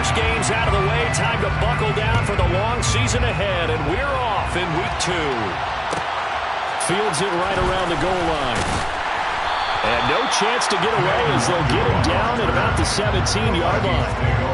first game's out of the way. Time to buckle down for the long season ahead, and we're off in week 2. Fields it right around the goal line. And no chance to get away as they'll get him down at about the 17-yard line.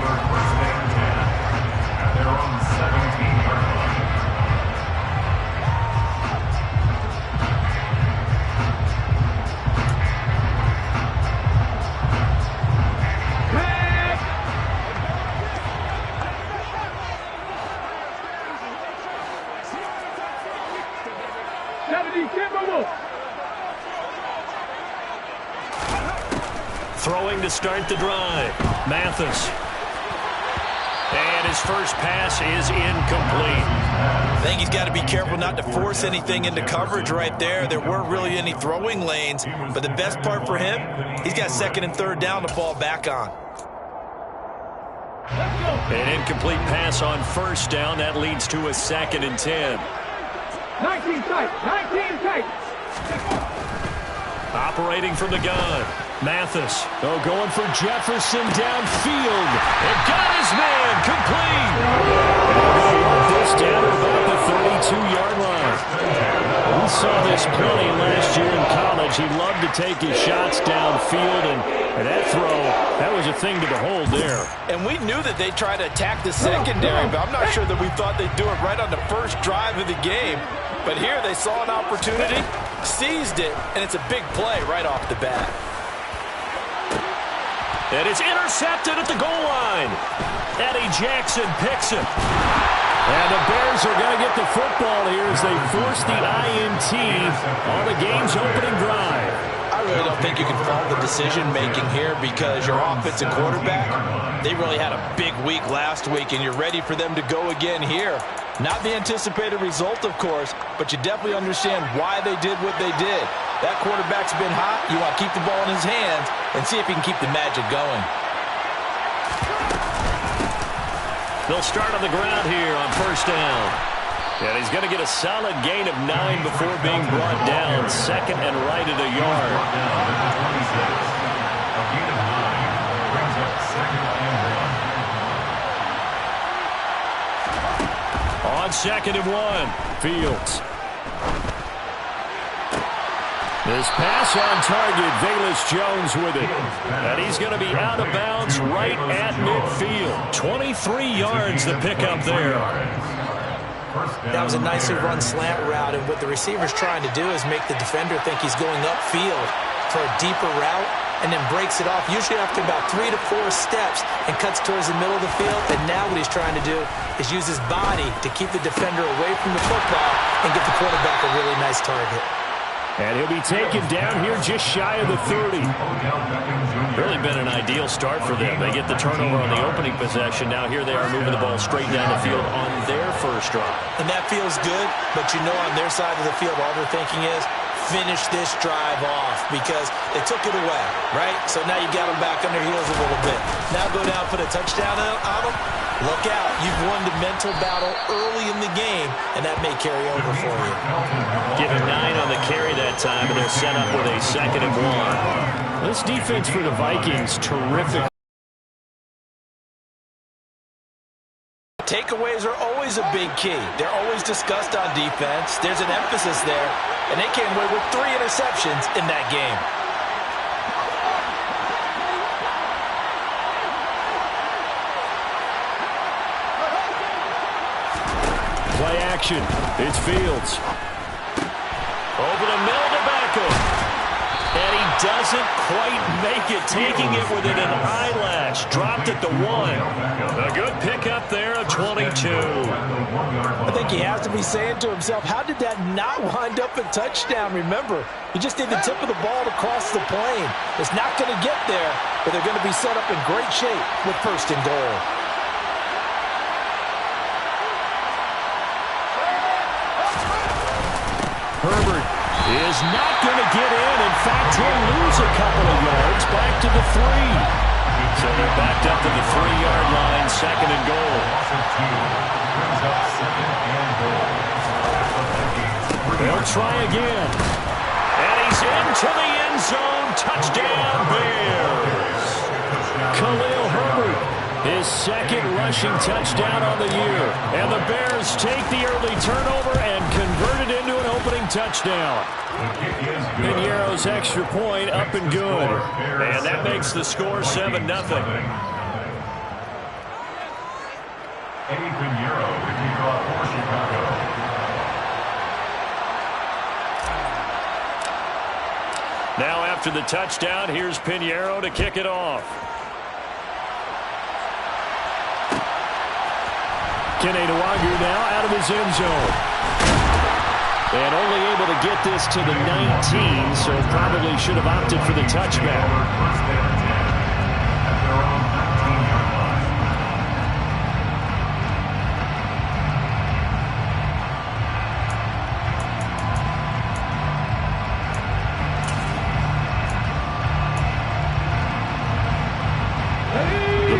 Throwing to start the drive. Mathis. And his first pass is incomplete. I think he's got to be careful not to force anything into coverage right there. There weren't really any throwing lanes, but the best part for him, he's got second and third down to fall back on. An incomplete pass on first down. That leads to a 2nd and 10. 19 tight. 19 tight. Operating from the gun. Mathis. Oh, going for Jefferson downfield. And got his man complete. And work this down about the 32-yard line. We saw this plenty last year in college. He loved to take his shots downfield, and that throw, that was a thing to behold there. And we knew that they'd try to attack the secondary, but I'm not sure that we thought they'd do it right on the first drive of the game. But here they saw an opportunity, seized it, and it's a big play right off the bat. And it's intercepted at the goal line. Eddie Jackson picks it. And the Bears are going to get the football here as they force the INT on the game's opening drive. I really don't think you can fault the decision-making here because your offensive quarterback, they really had a big week last week, and you're ready for them to go again here. Not the anticipated result, of course, but you definitely understand why they did what they did. That quarterback's been hot. You want to keep the ball in his hands and see if he can keep the magic going. They'll start on the ground here on first down. And he's going to get a solid gain of 9 before being brought down. 2nd and right at a yard. On 2nd and 1, Fields. This pass on target, Velus Jones with it. And he's going to be out of bounds right at midfield. 23 yards to pick up there. That was a nicely run slant route, and what the receiver's trying to do is make the defender think he's going upfield for a deeper route and then breaks it off, usually after about 3 to 4 steps, and cuts towards the middle of the field. And now what he's trying to do is use his body to keep the defender away from the football and get the quarterback a really nice target. And he'll be taken down here just shy of the 30. Really been an ideal start for them. They get the turnover on the opening possession. Now here they are moving the ball straight down the field on their first drive. And that feels good, but you know on their side of the field all they're thinking is finish this drive off because they took it away, right? So now you got them back on their heels a little bit. Now go down, put a touchdown on them. Look out. You've won the mental battle early in the game, and that may carry over for you. Give him 9 on the carry that time, and they're set up with a 2nd and 1. This defense for the Vikings, terrific. Takeaways are always a big key. They're always discussed on defense. There's an emphasis there, and they came away with 3 interceptions in that game. Play action. It's Fields. Over the middle to Beckham. And he doesn't quite make it, taking it within an eyelash. Dropped at the 1. A good pickup there of 22. I think he has to be saying to himself, how did that not wind up a touchdown? Remember, he just did the tip of the ball to cross the plane. It's not going to get there, but they're going to be set up in great shape with first and goal. Herbert is not going to get in. In fact, he'll lose a couple of yards back to the 3. So they're backed up to the 3-yard line, 2nd and goal. They'll try again. And he's into the end zone. Touchdown, Bears. Khalil Herbert His second rushing touchdown on the year. And the Bears take the early turnover and convert it into an opening touchdown. Piñeiro's extra point up and good. And that makes the score 7-0. Piñeiro to kick off for Chicago. Now after the touchdown, here's Piñeiro to kick it off. Hm2y2 now out of his end zone. And only able to get this to the 19, so probably should have opted for the touchback.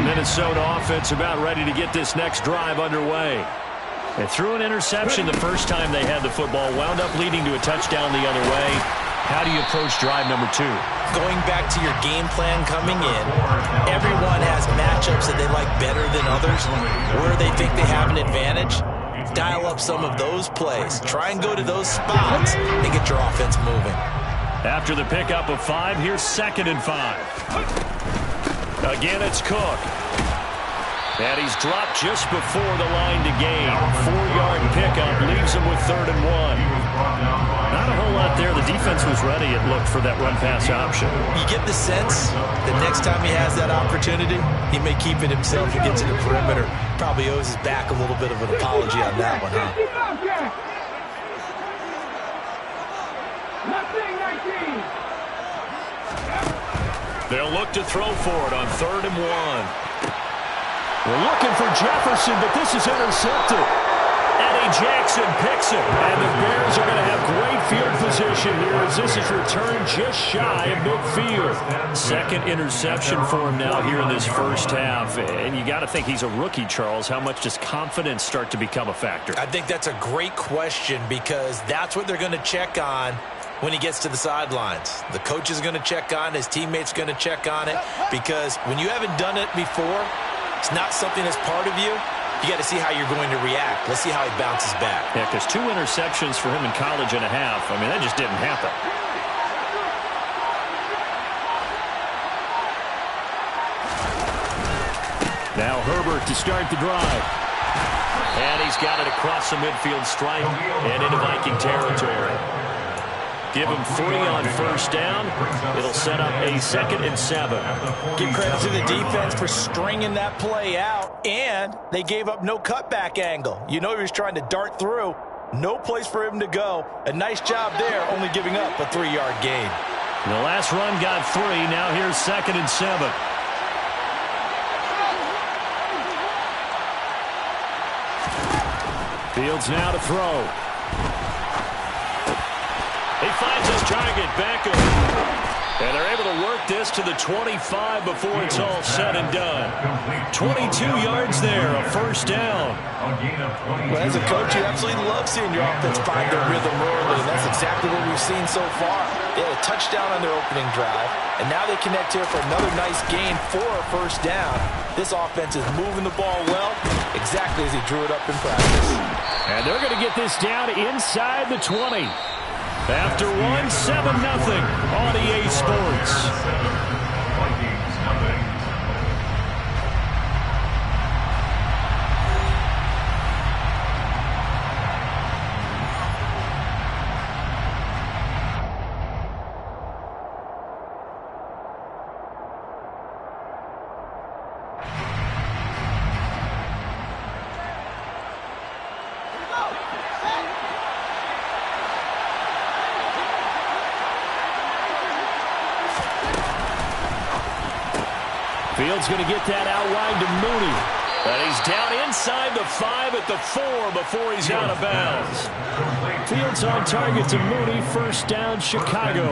Minnesota offense about ready to get this next drive underway. They threw an interception the first time they had the football, wound up leading to a touchdown the other way. How do you approach drive number 2? Going back to your game plan coming in, everyone has matchups that they like better than others, where they think they have an advantage. Dial up some of those plays. Try and go to those spots and get your offense moving. After the pickup of 5, here's 2nd and 5. Again, it's Cook. And he's dropped just before the line to gain. 4-yard pickup leaves him with 3rd and 1. Not a whole lot there. The defense was ready, it looked, for that run-pass option. You get the sense that next time he has that opportunity, he may keep it himself and get to the perimeter. Probably owes his back a little bit of an apology on that one, huh? They'll look to throw for it on 3rd and 1. We're looking for Jefferson, but this is intercepted. Eddie Jackson picks it, and the Bears are going to have great field position here as this is returned just shy of midfield. 2nd interception for him now here in this first half, and you got to think he's a rookie, Charles. How much does confidence start to become a factor? I think that's a great question because that's what they're going to check on when he gets to the sidelines. The coach is going to check on, his teammates going to check on it, because when you haven't done it before, it's not something that's part of you. You got to see how you're going to react. Let's see how he bounces back. Yeah, because 2 interceptions for him in college and a half. I mean, that just didn't happen. Now Herbert to start the drive. And he's got it across the midfield stripe and into Viking territory. Give him 3 on 1st down. It'll set up a 2nd and 7. Give credit to the defense for stringing that play out, and they gave up no cutback angle. You know he was trying to dart through. No place for him to go. A nice job there, only giving up a 3-yard gain. The last run got 3. Now here's 2nd and 7. Fields now to throw. He finds his target back up. And they're able to work this to the 25 before it's all said and done. 22 yards there, a 1st down. Well, as a coach, you absolutely love seeing your offense find their rhythm early, and that's exactly what we've seen so far. They had a touchdown on their opening drive, and now they connect here for another nice gain for a 1st down. This offense is moving the ball well, exactly as he drew it up in practice. And they're going to get this down inside the 20. After 1, 7-0 on EA Sports. Fields going to get that out wide to Mooney. And he's down inside the 5 at the 4 before he's out of bounds. Fields on target to Mooney. 1st down, Chicago.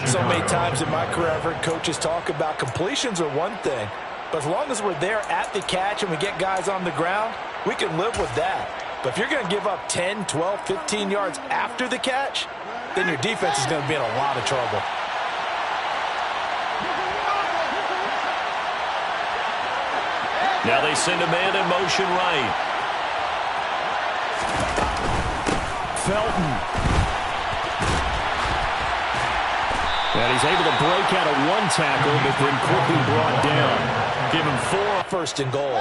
So many times in my career, I've heard coaches talk about completions are one thing, but as long as we're there at the catch and we get guys on the ground, we can live with that. But if you're going to give up 10, 12, 15 yards after the catch, then your defense is going to be in a lot of trouble. Now they send a man in motion right. Felton. And he's able to break out of one tackle, but then quickly brought down. Give him 4. 1st and goal.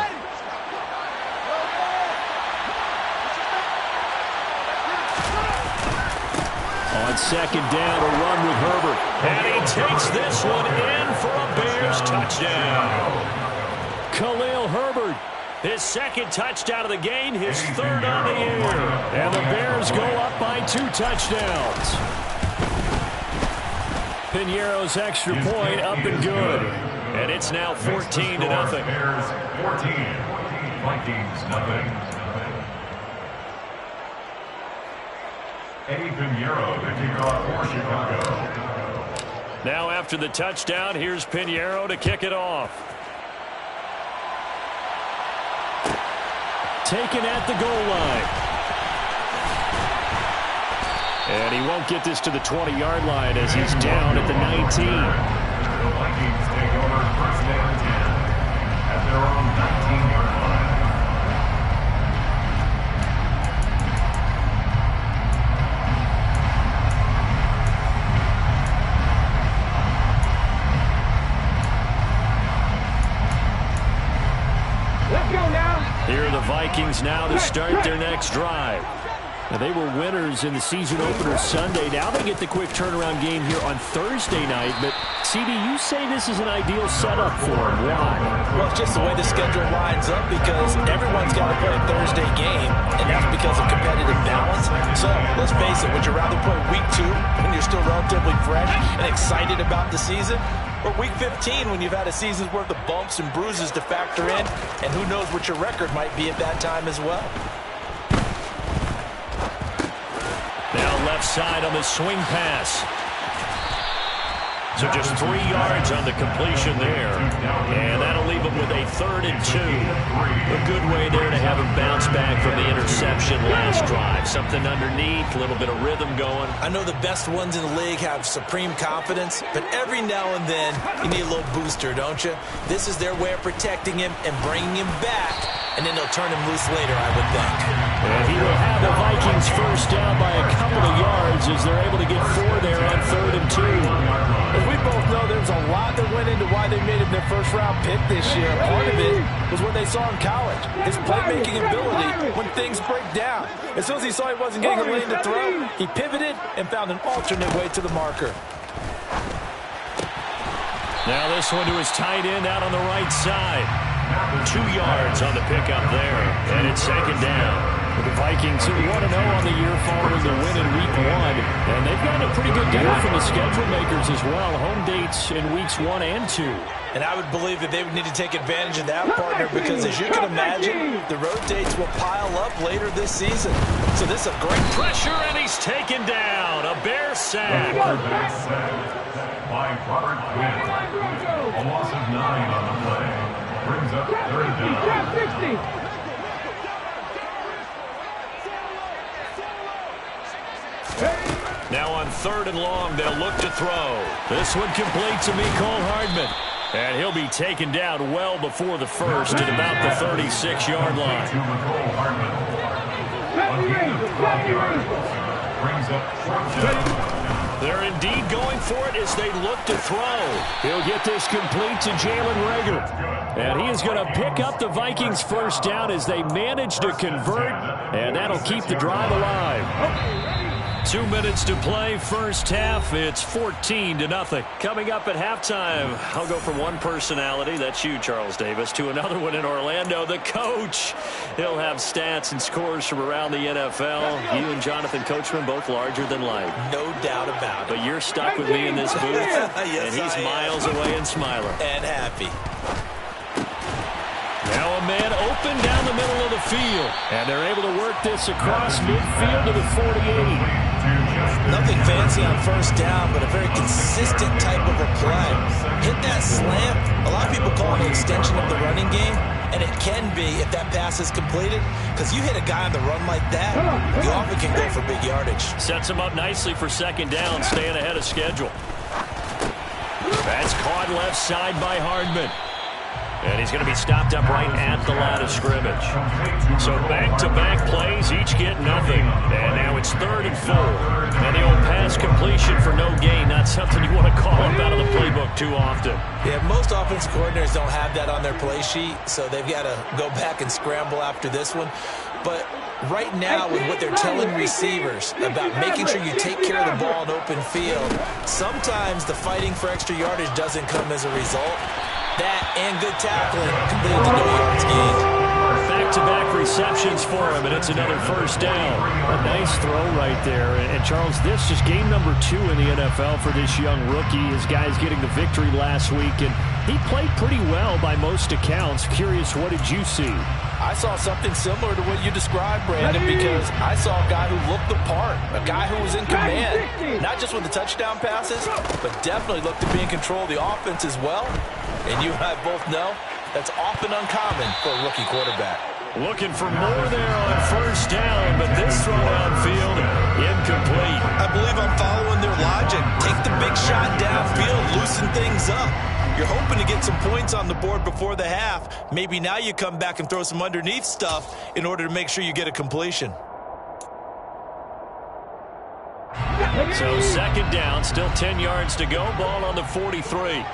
On 2nd down, a run with Herbert. And he takes this one in for a Bears touchdown. Khalil Herbert, his 2nd touchdown of the game, his 3rd on the year. And the Bears go up by 2 touchdowns. Piñeiro's extra point up and good. And it's now 14-0. Bears 14, Vikings nothing. Hm2y2, the kickoff for Chicago. Now after the touchdown, here's Piñeiro to kick it off. Taken at the goal line. And he won't get this to the 20-yard line as he's down at the 19. The Vikings take over 1st and 10 at their own 19-yard line. Let's go now. Here are the Vikings now to start their next drive. Now, they were winners in the season opener Sunday. Now they get the quick turnaround game here on Thursday night. But, CD, you say this is an ideal setup for them. Why? Well, it's just the way the schedule lines up because everyone's got to play a Thursday game, and that's because of competitive balance. So, let's face it, would you rather play week 2 when you're still relatively fresh and excited about the season? Or week 15 when you've had a season's worth of bumps and bruises to factor in, and who knows what your record might be at that time as well. Now left side on the swing pass. So just 3 yards on the completion there. And that'll leave him with a 3rd and 2. A good way there to have him bounce back from the interception last drive. Something underneath, a little bit of rhythm going. I know the best ones in the league have supreme confidence, but every now and then you need a little booster, don't you? This is their way of protecting him and bringing him back, and then they'll turn him loose later, I would think. And he will have the Vikings first down by a couple of yards as they're able to get 4 there on 3rd and 2. As we both know, there's a lot that went into why they made him their first-round pick this year. Part of it was what they saw in college, his playmaking ability when things break down. As soon as he saw he wasn't getting a lane to throw, he pivoted and found an alternate way to the marker. Now this one to his tight end out on the right side. 2 yards on the pickup there, and it's 2nd down. The Vikings 1-0 on the year following the win in Week 1, and they've gotten a pretty good deal from the schedule makers as well. Home dates in Weeks 1 and 2. And I would believe that they would need to take advantage of that, partner, because as you can imagine, the road dates will pile up later this season. So this is a great pressure, and he's taken down. A Bear sack. By Robert Quinn. A loss of 9 on the play. Brings up 3rd down. 60. Now on 3rd and long, they'll look to throw. This one complete to Mecole Hardman. And he'll be taken down well before the first at about the 36-yard line. To Mecole Hardman. A gain of 5 yards. Brings up 4th down. They're indeed going for it as they look to throw. He'll get this complete to Jalen Reagor. And he is going to pick up the Vikings first down as they manage to convert. And that'll keep the drive alive. 2 minutes to play, first half. It's 14-0. Coming up at halftime, I'll go from one personality, that's you, Charles Davis, to another one in Orlando, the coach. He'll have stats and scores from around the NFL. You and Jonathan Coachman both larger than life. No doubt about it. But you're stuck with me in this booth, yes, and he's miles away and smiling. And happy. Now a man open down the middle of the field. And they're able to work this across midfield to the 48. Nothing fancy on first down, but a very consistent type of a play. Hit that slant. A lot of people call it an extension of the running game, and it can be if that pass is completed, because you hit a guy on the run like that, you often can go for big yardage. Sets him up nicely for 2nd down, staying ahead of schedule. That's caught left side by Hardman. And he's going to be stopped up right at the line of scrimmage. So back-to-back plays, each get nothing. And now it's 3rd and 4. And the old pass completion for no gain, not something you want to call up out of the playbook too often. Yeah, most offensive coordinators don't have that on their play sheet, so they've got to go back and scramble after this one. But right now, with what they're telling receivers about making sure you take care of the ball in open field, sometimes the fighting for extra yardage doesn't come as a result. That and good tackling can lead to no yards gained. Back-to-back receptions for him, and it's another first down. A nice throw right there. And Charles, this is game number 2 in the NFL for this young rookie. His guys getting the victory last week, and he played pretty well by most accounts. Curious, what did you see? I saw something similar to what you described, Brandon, because I saw a guy who looked the part, a guy who was in command, not just with the touchdown passes, but definitely looked to be in control of the offense as well. And you and I both know that's often uncommon for a rookie quarterback. Looking for more there on first down, but this throw downfield, incomplete. I believe I'm following their logic. Take the big shot downfield, loosen things up. You're hoping to get some points on the board before the half. Maybe now you come back and throw some underneath stuff in order to make sure you get a completion. So 2nd down, still 10 yards to go. Ball on the 43.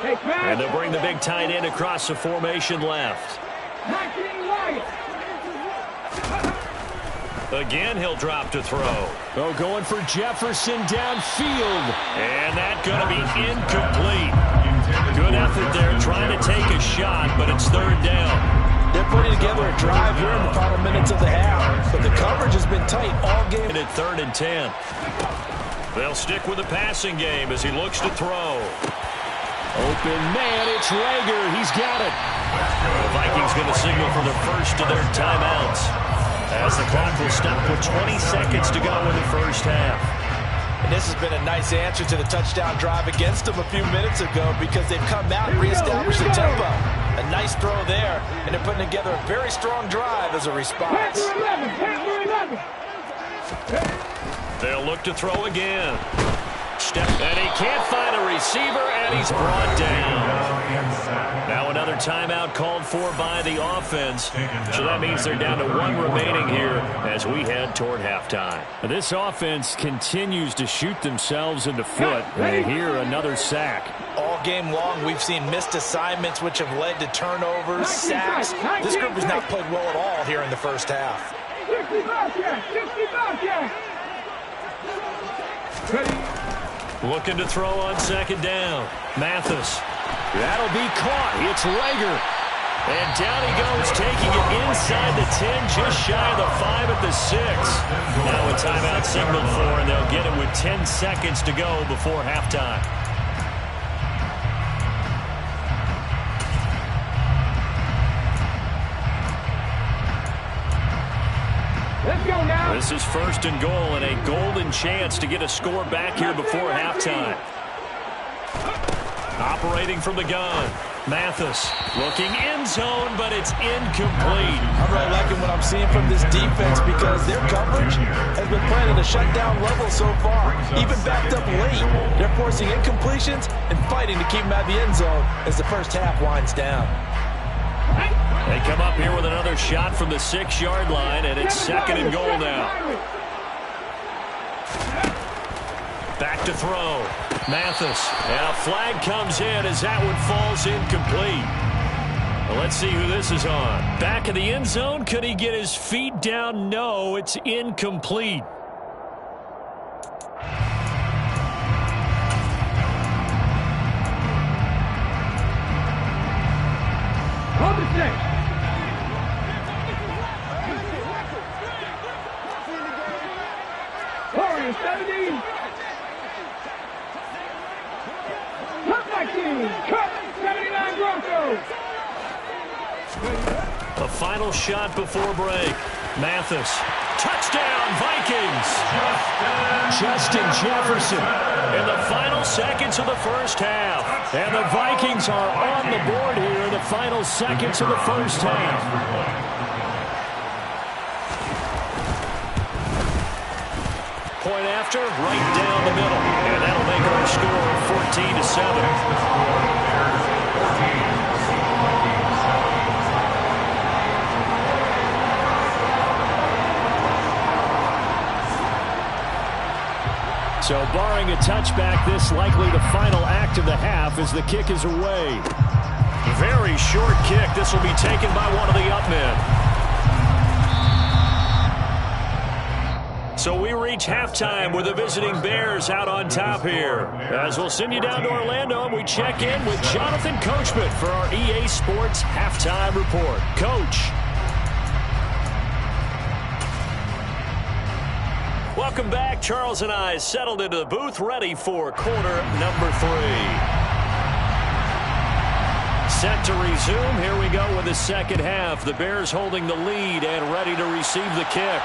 And they'll bring the big tight end across the formation left. Again, he'll drop to throw. Oh, going for Jefferson downfield. And that's going to be incomplete. Good effort there, trying to take a shot, but it's 3rd down. They're putting together a drive here in the final minutes of the half, but the coverage has been tight all game. And at 3rd and 10. They'll stick with the passing game as he looks to throw. Open man, it's Rager. He's got it. The Vikings going to signal for the first of their timeouts, as the clock will stop with 20 seconds to go in the first half. And this has been a nice answer to the touchdown drive against them a few minutes ago, because they've come out and reestablished the tempo. A nice throw there, and they're putting together a very strong drive as a response. They'll look to throw again. And he can't find a receiver, and he's brought down. Now another timeout called for by the offense. So that means they're down to 1 remaining here as we head toward halftime. This offense continues to shoot themselves in the foot. And here, another sack. All game long, we've seen missed assignments, which have led to turnovers, sacks. This group has not played well at all here in the first half. Looking to throw on 2nd down. Mathis. That'll be caught. It's Rager. And down he goes, taking it inside the 10, just shy of the 5 at the 6. Now a timeout signaled for, and they'll get it with 10 seconds to go before halftime. Let's go now. This is 1st and goal, and a golden chance to get a score back here before halftime. Operating from the gun. Mathis looking end zone, but it's incomplete. I'm really liking what I'm seeing from this defense, because their coverage has been playing at a shutdown level so far. Even backed up late, they're forcing incompletions and fighting to keep them out of the end zone as the first half winds down. They come up here with another shot from the 6-yard line, and it's 2nd and goal now. Back to throw. Mathis. And a flag comes in as that one falls incomplete. Well, let's see who this is on. Back in the end zone. Could he get his feet down? No, it's incomplete. Hold the stick. Warriors 70. Cut 19. Cut 79 Broncos. A final shot before break. Mathis. Touchdown, Vikings. Justin Jefferson in the final seconds of the first half. And the Vikings are on the board here in the final seconds of the first half. point after, right down the middle. And that'll make our score 14-7. So barring a touchback, this likely the final act of the half as the kick is away. Very short kick. This will be taken by one of the up men. So we reach halftime with the visiting Bears out on top here. As we'll send you down to Orlando and we check in with Jonathan Coachman for our EA Sports Halftime Report. Coach. Welcome back. Charles and I settled into the booth, ready for quarter number 3. Set to resume. Here we go with the second half. The Bears holding the lead and ready to receive the kick.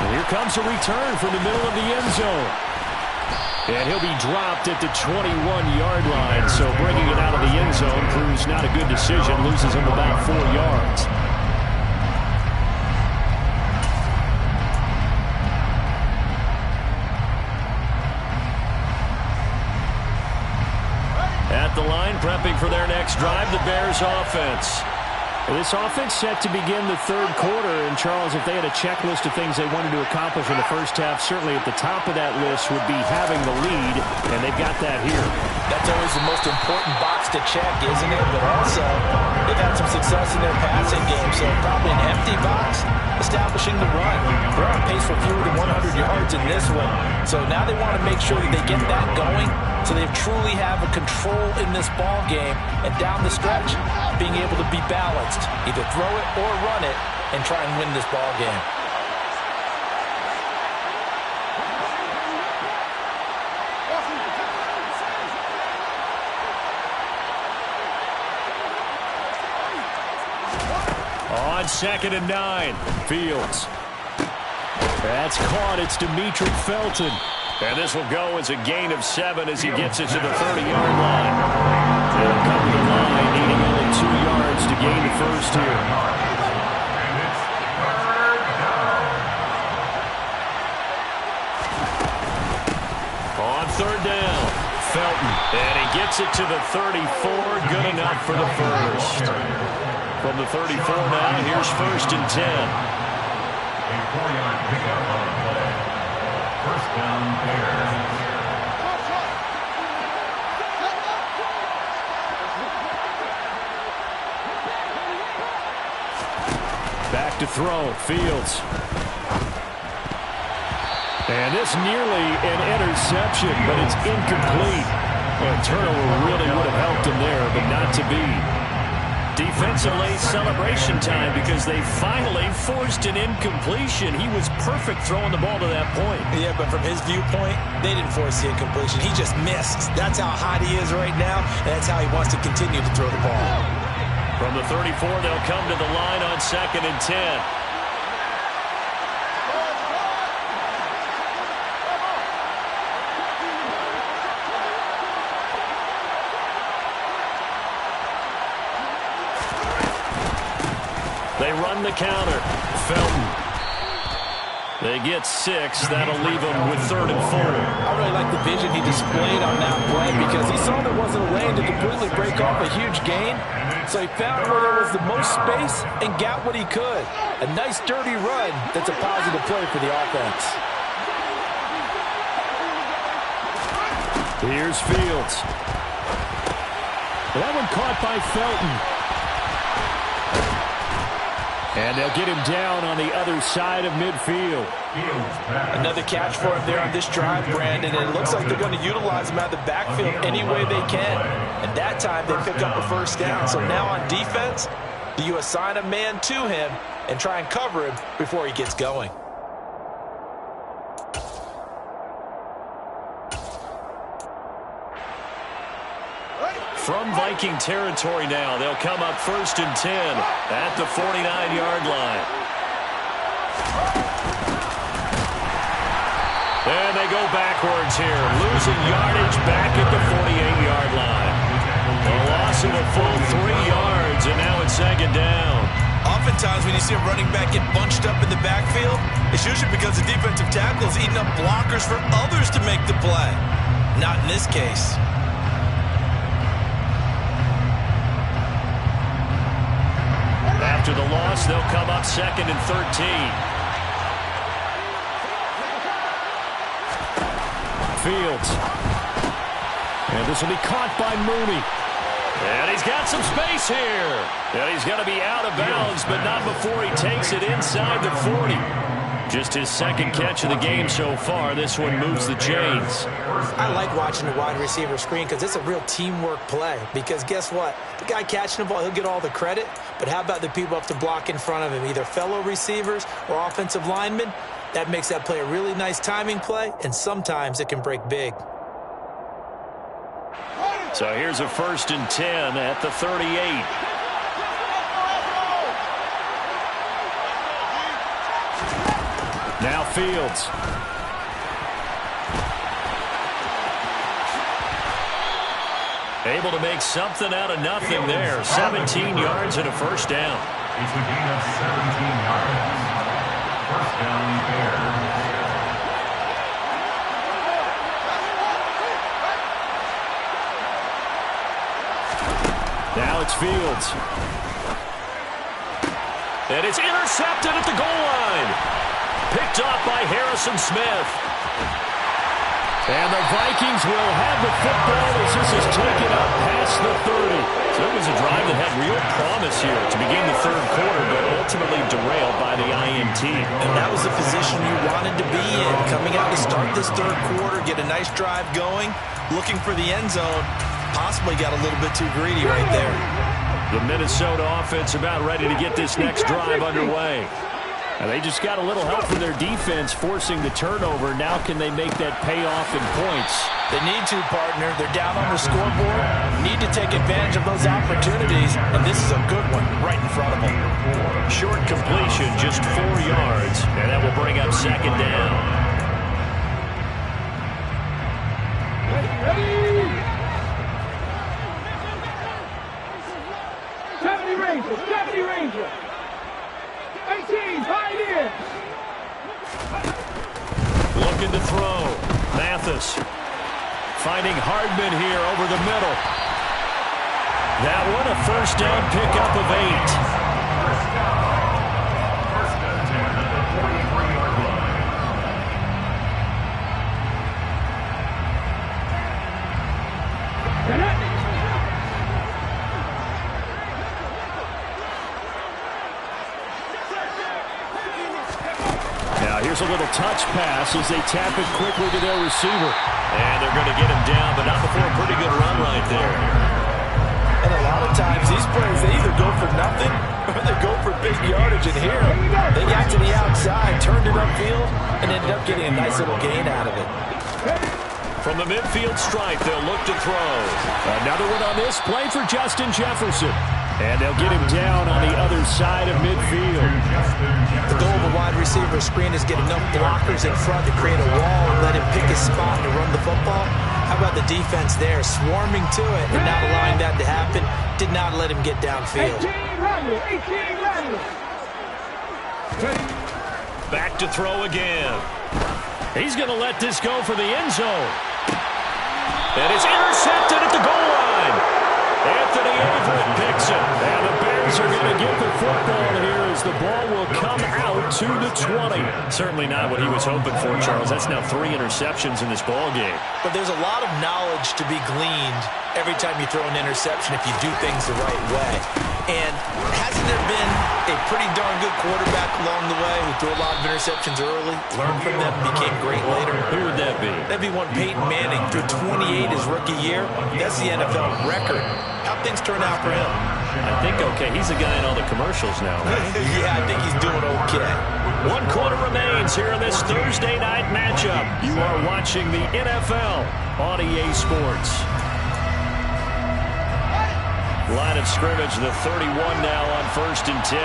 And here comes a return from the middle of the end zone. And he'll be dropped at the 21-yard line. So bringing it out of the end zone proves not a good decision. Loses him about 4 yards. At the line, prepping for their next drive, the Bears offense. This offense set to begin the third quarter. And, Charles, if they had a checklist of things they wanted to accomplish in the first half, certainly at the top of that list would be having the lead, and they've got that here. That's always the most important box to check, isn't it? But also, they've had some success in their passing game, so probably an empty box establishing the run. They're on pace for fewer than 100 yards in this one. So now they want to make sure that they get that going so they truly have a control in this ball game. And down the stretch, being able to be balanced. Either throw it or run it and try and win this ball game. On 2nd and 9, Fields. That's caught. It's Demetric Felton. And this will go as a gain of 7 as he gets it to the 30-yard line. They'll come to the line, needing only 2 yards to gain the first here. On 3rd down, Felton. And he gets it to the 34. Good enough for the first. From the 34 now, here's 1st and 10. A 4-yard pickup on the play. First down, Bears. Back to throw, Fields. And this nearly an interception, but it's incomplete. Well, a turnover really would have helped him there, but not to be. Defensively, celebration time because they finally forced an incompletion. He was perfect throwing the ball to that point. Yeah, but from his viewpoint, they didn't force the incompletion. He just missed. That's how hot he is right now, and that's how he wants to continue to throw the ball. From the 34, they'll come to the line on 2nd and 10. They run the counter. Felton. They get 6. That'll leave them with 3rd and 4. I really like the vision he displayed on that play because he saw there wasn't a lane to completely break off a huge gain. So he found where there was the most space and got what he could. A nice, dirty run that's a positive play for the offense. Here's Fields. That one caught by Felton. And they'll get him down on the other side of midfield. Another catch for him there on this drive, Brandon. And it looks like they're going to utilize him out of the backfield any way they can. And that time they pick up a first down. So now on defense, do you assign a man to him and try and cover him before he gets going? From Viking territory now, they'll come up 1st and 10 at the 49-yard line. And they go backwards here, losing yardage back at the 48-yard line. A loss of a full 3 yards, and now it's 2nd down. Oftentimes when you see a running back get bunched up in the backfield, it's usually because the defensive tackle is eating up blockers for others to make the play. Not in this case. After the loss, they'll come up 2nd and 13. Fields. And this will be caught by Mooney. And he's got some space here. And he's going to be out of bounds, but not before he takes it inside the 40. Just his 2nd catch of the game so far. This one moves the chains. I like watching the wide receiver screen because it's a real teamwork play. Because guess what? The guy catching the ball, he'll get all the credit. But how about the people up to block in front of him, either fellow receivers or offensive linemen? That makes that play a really nice timing play, and sometimes it can break big. So here's a 1st and 10 at the 38. Now Fields. Able to make something out of nothing there. 17 yards and a 1st down. It's a gain of 17 yards. 1st down, Bears. Now it's Fields. And it's intercepted at the goal line. Picked off by Harrison Smith. And the Vikings will have the football as this is taken up past the 30. So it was a drive that had real promise here to begin the 3rd quarter, but ultimately derailed by the INT. And that was the position you wanted to be in. Coming out to start this 3rd quarter, get a nice drive going, looking for the end zone. Possibly got a little bit too greedy right there. The Minnesota offense about ready to get this next drive underway. And they just got a little help from their defense forcing the turnover. Now can they make that pay off in points? They need to, partner. They're down on the scoreboard. Need to take advantage of those opportunities. And this is a good one right in front of them. Short completion, just 4 yards. And that will bring up 2nd down. Ready? 70 Ranger. 18, Pioneer. Looking to throw. Mathis finding Hardman here over the middle. That one a 1st down pickup of 8. 1st and 10 at the 43-yard line. Now here's a little touch pass as they tap it quickly to their receiver. And they're going to get him down, but not before a pretty good run right there. And a lot of times these plays, they either go for nothing or they go for big yardage. And here, they got to the outside, turned it upfield, and ended up getting a nice little gain out of it. From the midfield stripe, they'll look to throw. Another one on this play for Justin Jefferson. And they'll get him down on the other side of midfield. The goal of a wide receiver screen is get enough blockers in front to create a wall and let him pick his spot to run the football. How about the defense there, swarming to it and not allowing that to happen? Did not let him get downfield. 18 Randall. Back to throw again. He's going to let this go for the end zone. And it's intercepted at the goal line. Anthony Averett picks it. And the Bears are going to get the football here as the ball will come out to the 20. Certainly not what he was hoping for, Charles. That's now 3 interceptions in this ball game. But there's a lot of knowledge to be gleaned every time you throw an interception if you do things the right way. And hasn't there been a pretty darn good quarterback along the way who threw a lot of interceptions early, learned from them, became great later? Who would that be? That'd be one Peyton Manning, threw 28 his rookie year. That's the NFL record. How things turn out for him? I think okay. He's the guy in all the commercials now, right? Yeah, I think he's doing okay. 1 quarter remains here in this Thursday night matchup. You are watching the NFL on EA Sports. Line of scrimmage, the 31 now on 1st and 10.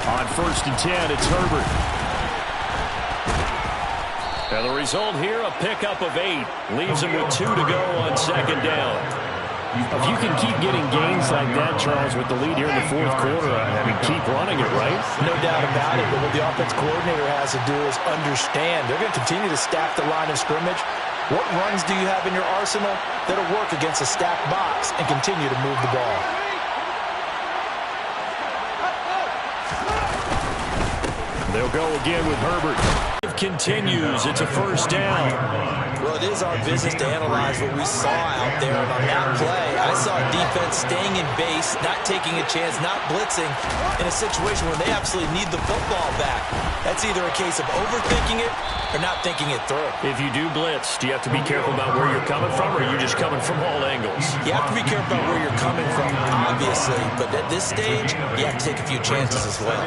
On 1st and 10, it's Herbert. And the result here, a pickup of 8. Leaves him with 2 to go on 2nd down. If you can keep getting gains like that, Charles, with the lead here in the fourth quarter, I mean, keep running it, right? No doubt about it. But what the offense coordinator has to do is understand they're going to continue to stack the line of scrimmage. What runs do you have in your arsenal that'll work against a stacked box and continue to move the ball? They'll go again with Herbert. It continues. It's a first down. Well, it is our business to analyze what we saw out there. And on that play, I saw a defense staying in base, not taking a chance, not blitzing in a situation where they absolutely need the football back. That's either a case of overthinking it or not thinking it through. If you do blitz, do you have to be careful about where you're coming from, or are you just coming from all angles? You have to be careful about where you're coming from, obviously. But at this stage, you have to take a few chances as well.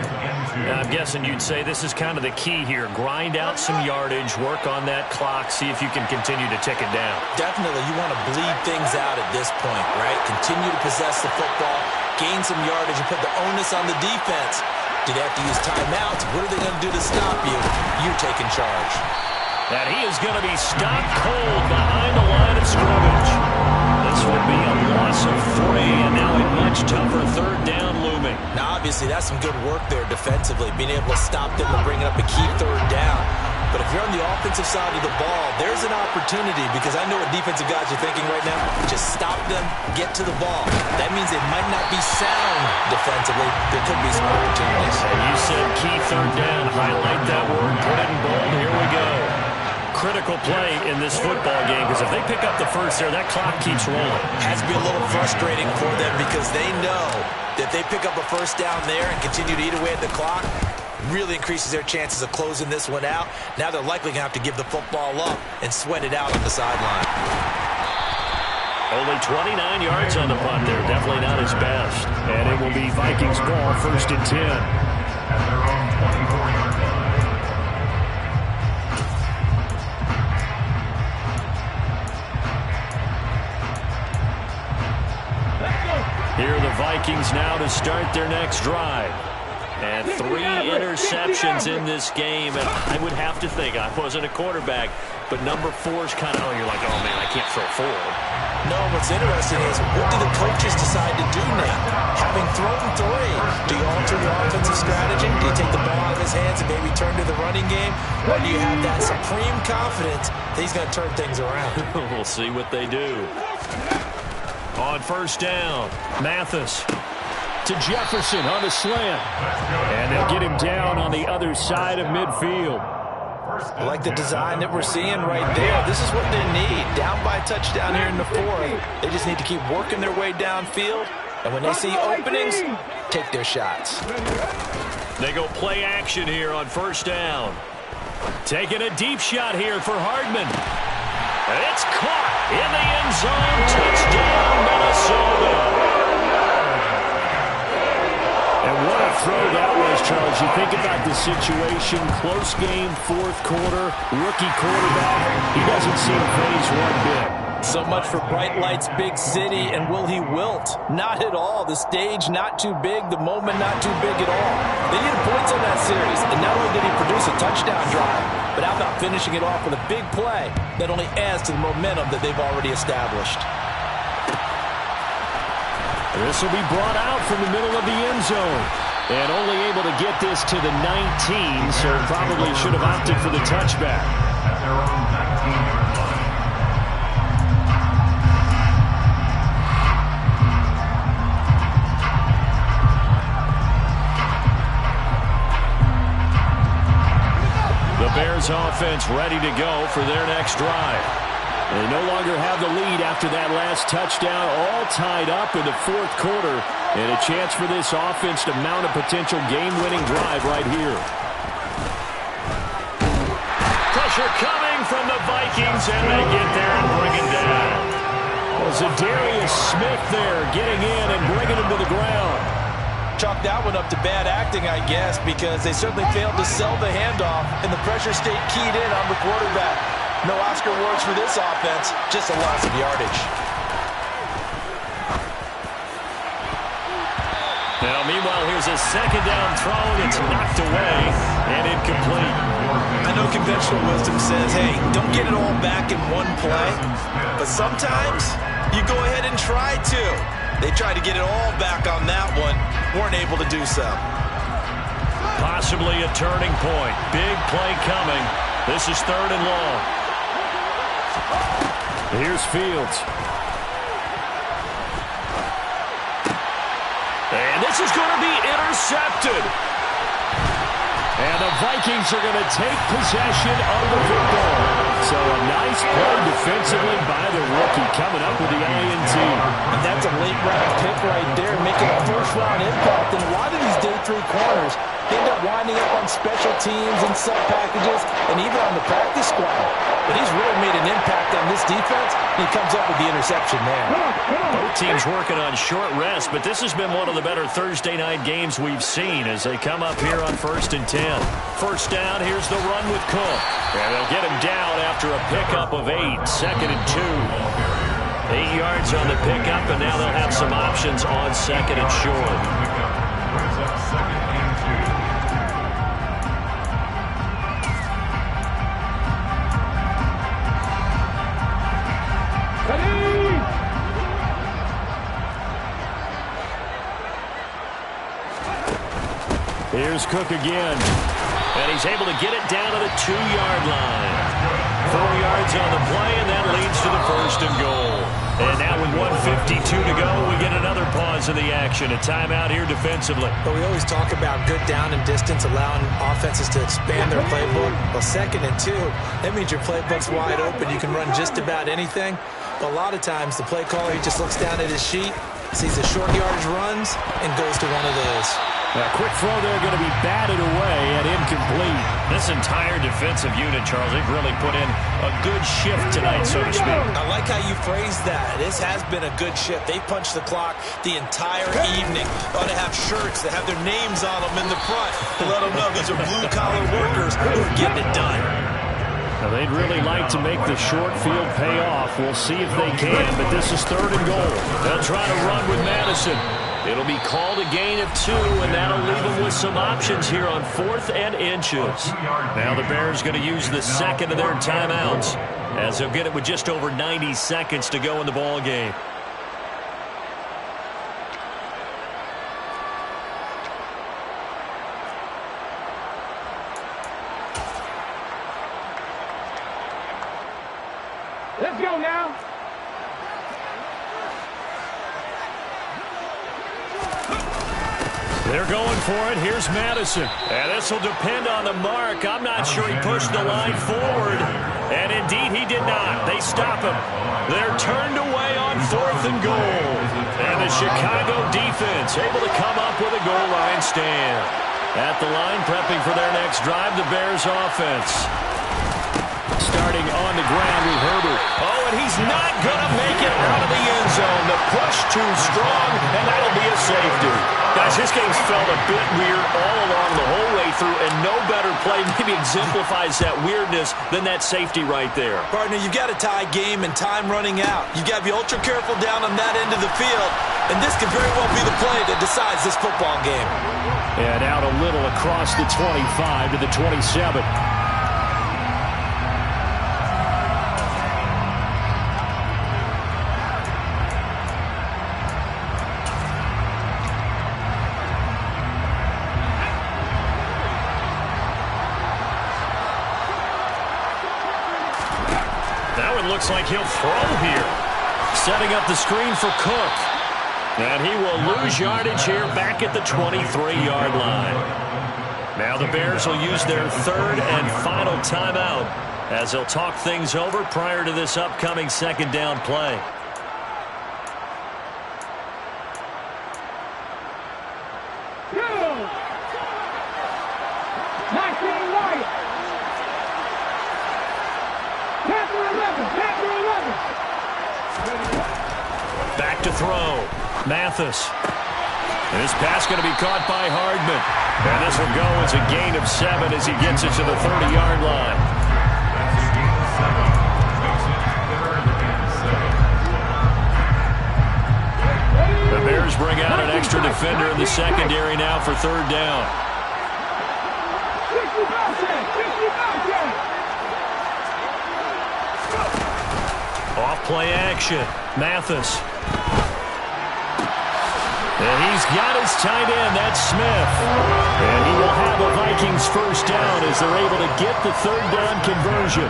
Now, I'm guessing you'd say this is kind of the key here. Grind out some yardage, work on that clock, see if you can continue to tick it down. Definitely, you want to bleed things out at this point, right? Continue to possess the football, gain some yardage, and put the onus on the defense. Do they have to use timeouts? What are they going to do to stop you? You're taking charge. And he is going to be stopped cold behind the line of scrimmage. This would be a loss of 3, and now a much tougher third down looming. Now, obviously, that's some good work there defensively, being able to stop them and bring it up a key third down. But if you're on the offensive side of the ball, there's an opportunity, because I know what defensive guys are thinking right now. Just stop them, get to the ball. That means it might not be sound defensively. There could be some opportunities. And you said key third down. Highlight that word, put it in bold. Here we go. Critical play in this football game, because if they pick up the first there, that clock keeps rolling. Has to be a little frustrating for them, because they know that if they pick up a first down there and continue to eat away at the clock, really increases their chances of closing this one out. Now they're likely going to have to give the football up and sweat it out on the sideline. Only 29 yards on the punt there. Definitely not his best. And it will be Vikings ball, 1st and 10. At their own 24-yard line. Here are the Vikings now to start their next drive. And 3 interceptions in this game, and I would have to think, I wasn't a quarterback, but number 4 is kind of, you're like, oh man, I can't throw forward. No, what's interesting is, what do the coaches decide to do now? Having thrown 3, do you alter your offensive strategy? Do you take the ball out of his hands and maybe turn to the running game? Or do you have that supreme confidence that he's going to turn things around? We'll see what they do. On first down, Mathis to Jefferson on a slant. And they'll get him down on the other side of midfield. I like the design that we're seeing right there. This is what they need. Down by a touchdown here in the 4th. They just need to keep working their way downfield. And when they see openings, take their shots. They go play action here on first down. Taking a deep shot here for Hardman. It's caught in the end zone. Touchdown, Minnesota. And what a throw that was, Charles. You think about the situation, close game, 4th quarter, rookie quarterback. He doesn't seem phased one bit. So much for bright lights, big city, and will he wilt? Not at all. The stage not too big, the moment not too big at all. They needed points on that series, and not only did he produce a touchdown drive, but how about finishing it off with a big play that only adds to the momentum that they've already established. This will be brought out from the middle of the end zone. And only able to get this to the 19, so probably should have opted for the touchback. At their own 19-yard line. The Bears offense ready to go for their next drive. They no longer have the lead after that last touchdown, all tied up in the 4th quarter, and a chance for this offense to mount a potential game-winning drive right here. Pressure coming from the Vikings, and they get there and bring it down. Well, Zadarius Smith there getting in and bringing him to the ground. Chalk that one up to bad acting, I guess, because they certainly failed to sell the handoff, and the pressure stayed keyed in on the quarterback. No Oscar awards for this offense, just a loss of yardage. Now, meanwhile, here's a second down throw that's knocked away and incomplete. I know conventional wisdom says, hey, don't get it all back in one play. But sometimes you go ahead and try to. They tried to get it all back on that one. Weren't able to do so. Possibly a turning point. Big play coming. This is 3rd and long. Here's Fields. And this is going to be intercepted. And the Vikings are going to take possession of the football. So a nice play defensively by the rookie coming up with the INT. And that's a late-round pick right there, making a first-round impact. And a lot of these day 3 corners end up winding up on special teams and sub-packages and even on the practice squad. But he's really made an impact on this defense, and he comes up with the interception there. Both teams working on short rest, but this has been one of the better Thursday night games we've seen as they come up here on 1st and 10. First down, here's the run with Cook. And they'll get him down after a pickup of 8, 2nd and 2. 8 yards on the pickup, and now they'll have some options on 2nd and short. Brings up 2nd and 2. Here's Cook again. And he's able to get it down to the 2-yard line. 4 yards on the play, and that leads to the 1st and goal. And now with 1:52 to go, we get another pause in the action. A timeout here defensively. But we always talk about good down and distance, allowing offenses to expand their playbook. Well, 2nd and 2, that means your playbook's wide open. You can run just about anything. But a lot of times, the play caller, he just looks down at his sheet, sees the short yardage runs, and goes to one of those. A quick throw there going to be batted away and incomplete. This entire defensive unit, Charles, they've really put in a good shift tonight, so to speak. I like how you phrased that. This has been a good shift. They punched the clock the entire evening. Ought to have shirts that have their names on them in the front to let them know these are blue-collar workers who are getting it done. Now, they'd really like to make the short field pay off. We'll see if they can, but this is 3rd and goal. They'll try to run with Madison. It'll be called a gain of 2, and that'll leave them with some options here on 4th and inches. Now the Bears going to use the 2nd of their timeouts as they'll get it with just over 90 seconds to go in the ball game. Let's go now. They're going for it. Here's Madison. And this will depend on the mark. I'm not sure he pushed the line forward. And indeed, he did not. They stop him. They're turned away on 4th and goal. And the Chicago defense able to come up with a goal line stand. At the line, prepping for their next drive, the Bears offense. Starting on the ground with Herbert. Oh, and he's not going to make it out of the end zone. The push too strong, and that'll be a safety. Guys, this game's felt a bit weird all along the whole way through, and no better play maybe exemplifies that weirdness than that safety right there. Partner, you've got a tie game and time running out. You've got to be ultra careful down on that end of the field, and this could very well be the play that decides this football game. And out a little across the 25 to the 27. Looks like he'll throw here. Setting up the screen for Cook. And he will lose yardage here back at the 23-yard line. Now the Bears will use their 3rd and final timeout as they'll talk things over prior to this upcoming 2nd down play. Back to throw. Mathis. And this pass going to be caught by Hardman. And this will go as a gain of 7 as he gets it to the 30-yard line. The Bears bring out an extra defender in the secondary now for third down. Off play action. Mathis. And he's got his tight end. That's Smith. And he will have a Vikings first down as they're able to get the third down conversion.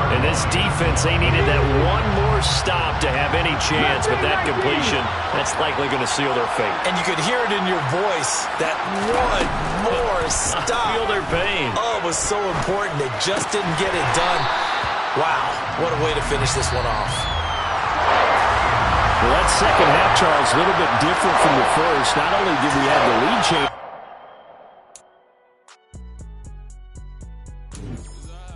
And this defense, they needed that one more stop to have any chance, but that completion, that's likely going to seal their fate. And you could hear it in your voice, that one more stop. I feel their pain. Oh, it was so important. They just didn't get it done. Wow, what a way to finish this one off. Well, that second half, Charles, a little bit different from the first. Not only did we have the lead change,